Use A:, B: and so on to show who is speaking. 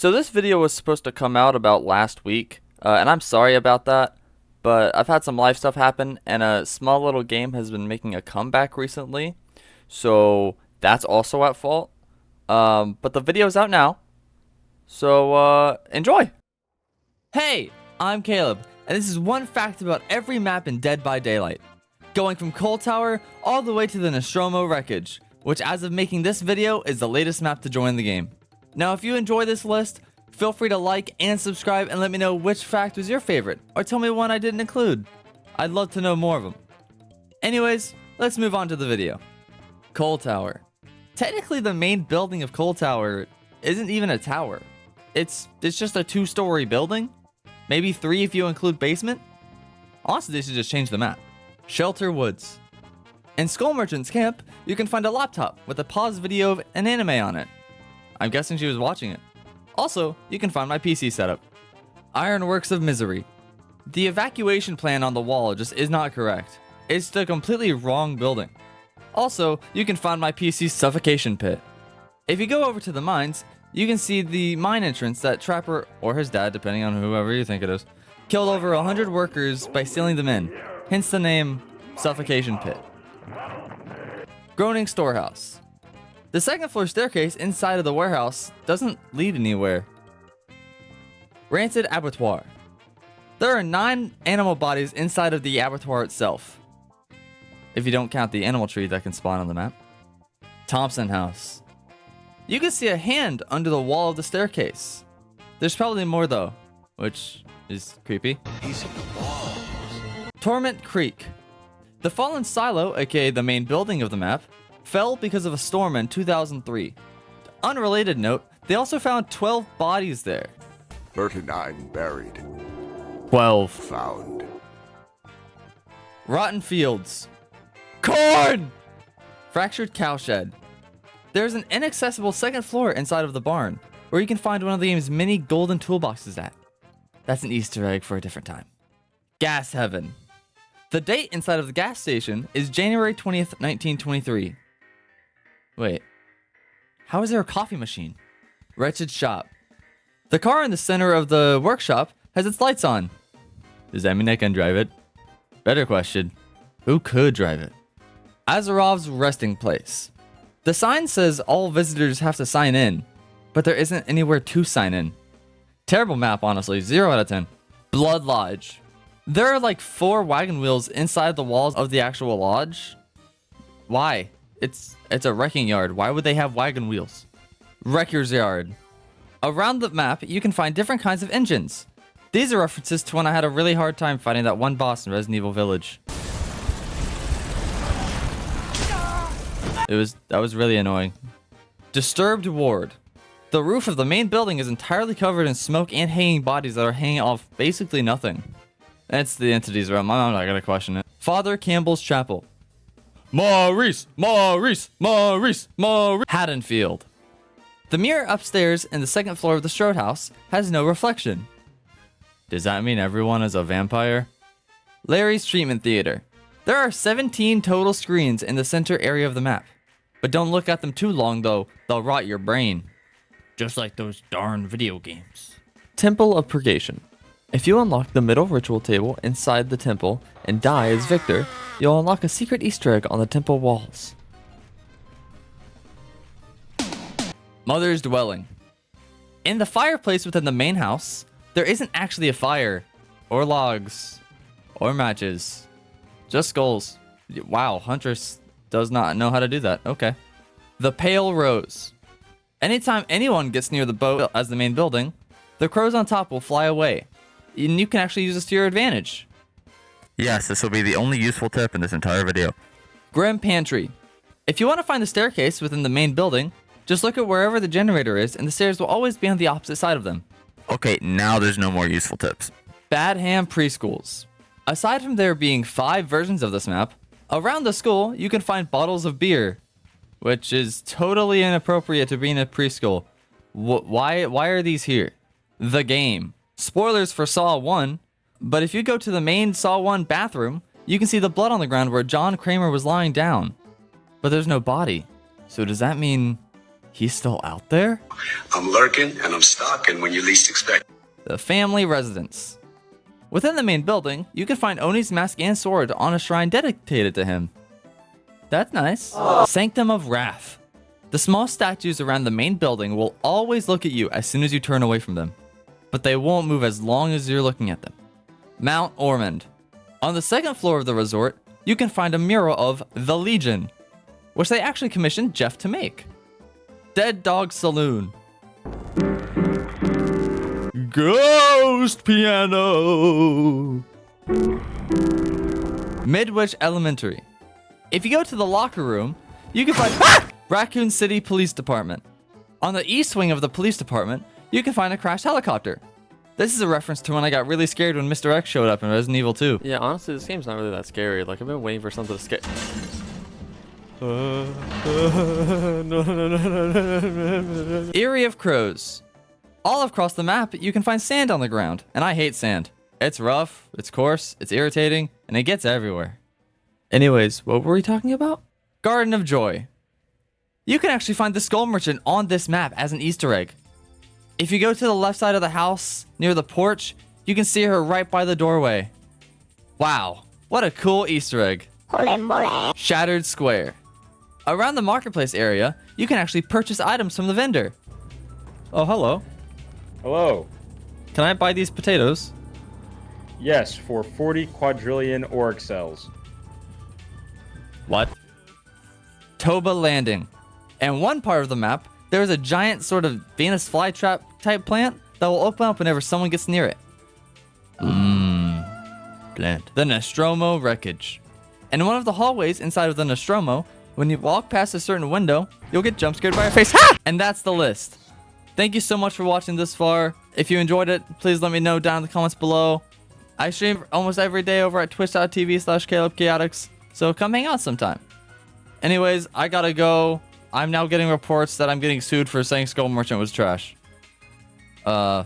A: So this video was supposed to come out about last week, and I'm sorry about that, but I've had some life stuff happen, and a small little game has been making a comeback recently, so that's also at fault. But the video's out now, so enjoy! Hey, I'm Caleb, and this is one fact about every map in Dead by Daylight, going from Coal Tower all the way to the Nostromo Wreckage, which as of making this video is the latest map to join the game. Now, if you enjoy this list, feel free to like and subscribe and let me know which fact was your favorite, or tell me one I didn't include. I'd love to know more of them. Anyways, let's move on to the video. Coal Tower. Technically, the main building of Coal Tower isn't even a tower. It's just a 2-story building. Maybe 3 if you include basement. Honestly, they should just change the map. Shelter Woods. In Skull Merchant's camp, you can find a laptop with a paused video of an anime on it. I'm guessing she was watching it. Also, you can find my PC setup. Ironworks of Misery. The evacuation plan on the wall just is not correct. It's the completely wrong building. Also, you can find my PC's Suffocation Pit. If you go over to the mines, you can see the mine entrance that Trapper, or his dad, depending on whoever you think it is, killed over 100 workers by stealing them in, hence the name Suffocation Pit. Groaning Storehouse. The second floor staircase inside of the warehouse doesn't lead anywhere. Rancid Abbatoir. There are 9 animal bodies inside of the abattoir itself, if you don't count the animal tree that can spawn on the map. Thompson House. You can see a hand under the wall of the staircase. There's probably more though, which is creepy. Torment Creek. The fallen silo, aka the main building of the map, fell because of a storm in 2003. Unrelated note, they also found 12 bodies there.
B: 39 buried.
A: 12
B: Found.
A: Rotten fields. Corn! Fractured cowshed. There's an inaccessible second floor inside of the barn, where you can find one of the game's many golden toolboxes at. That's an Easter egg for a different time. Gas Heaven. The date inside of the gas station is January 20th, 1923. Wait, how is there a coffee machine? Wretched Shop. The car in the center of the workshop has its lights on. Does that mean I can drive it? Better question, who could drive it? Azarov's resting place. The sign says all visitors have to sign in, but there isn't anywhere to sign in. Terrible map, honestly, 0 out of 10. Blood Lodge. There are like 4 wagon wheels inside the walls of the actual lodge. Why? It's a wrecking yard. Why would they have wagon wheels? Wrecker's Yard. Around the map, you can find different kinds of engines. These are references to when I had a really hard time fighting that one boss in Resident Evil Village. That was really annoying. Disturbed Ward. The roof of the main building is entirely covered in smoke and hanging bodies that are hanging off basically nothing. It's the entity's realm. I'm not gonna question it. Father Campbell's Chapel. Maurice. Haddonfield. The mirror upstairs in the second floor of the Shoutout house has no reflection. Does that mean everyone is a vampire? Larry's Treatment Theater. There are 17 total screens in the center area of the map. But don't look at them too long though, they'll rot your brain. Just like those darn video games. Temple of Purgation. If you unlock the middle ritual table inside the temple and die as Victor, you'll unlock a secret Easter egg on the temple walls. Mother's Dwelling. In the fireplace within the main house, there isn't actually a fire, or logs, or matches. Just skulls. Wow, Huntress does not know how to do that. Okay. The Pale Rose. Anytime anyone gets near the boat as the main building, the crows on top will fly away. And you can actually use this to your advantage. Yes, this will be the only useful tip in this entire video. Grim Pantry. If you want to find the staircase within the main building, just look at wherever the generator is and the stairs will always be on the opposite side of them. Okay, now there's no more useful tips. Bad Ham Preschools. Aside from there being 5 versions of this map, around the school you can find bottles of beer, which is totally inappropriate to be in a preschool. Why are these here? The Game. Spoilers for Saw 1, but if you go to the main Saw 1 bathroom, you can see the blood on the ground where John Kramer was lying down. But there's no body. So does that mean He's still out there?
C: I'm lurking and I'm stalking when you least expect.
A: The family residence. Within the main building, you can find Oni's mask and sword on a shrine dedicated to him. That's nice. Sanctum of Wrath. The small statues around the main building will always look at you as soon as you turn away from them, but they won't move as long as you're looking at them. Mount Ormond. On the second floor of the resort, you can find a mural of the Legion, which they actually commissioned Jeff to make. Dead Dog Saloon. Ghost Piano. Midwich Elementary. If you go to the locker room, you can find Raccoon City Police Department. On the east wing of the police department, you can find a crashed helicopter. This is a reference to when I got really scared when Mr. X showed up in Resident Evil 2.
D: Yeah, honestly, this game's not really that scary. Like, I've been waiting for something to scare.
A: Eyrie of Crows. All across the map, you can find sand on the ground, and I hate sand. It's rough, it's coarse, it's irritating, and it gets everywhere. Anyways, what were we talking about? Garden of Joy. You can actually find the Skull Merchant on this map as an Easter egg. If you go to the left side of the house, near the porch, you can see her right by the doorway. Wow, what a cool Easter egg. Shattered Square. Around the marketplace area, you can actually purchase items from the vendor. Oh, hello.
E: Hello.
A: Can I buy these potatoes?
E: Yes, for 40 quadrillion orc cells.
A: What? Toba Landing. And one part of the map, there's a giant sort of Venus flytrap type plant that will open up whenever someone gets near it. Plant. The Nostromo Wreckage. And in one of the hallways inside of the Nostromo, when you walk past a certain window, you'll get jump scared by a face. Ha! And that's the list. Thank you so much for watching this far. If you enjoyed it, please let me know down in the comments below. I stream almost every day over at twitch.tv/CalebChaotix, so come hang out sometime. Anyways, I gotta go. I'm now getting reports that I'm getting sued for saying Skull Merchant was trash. Bye.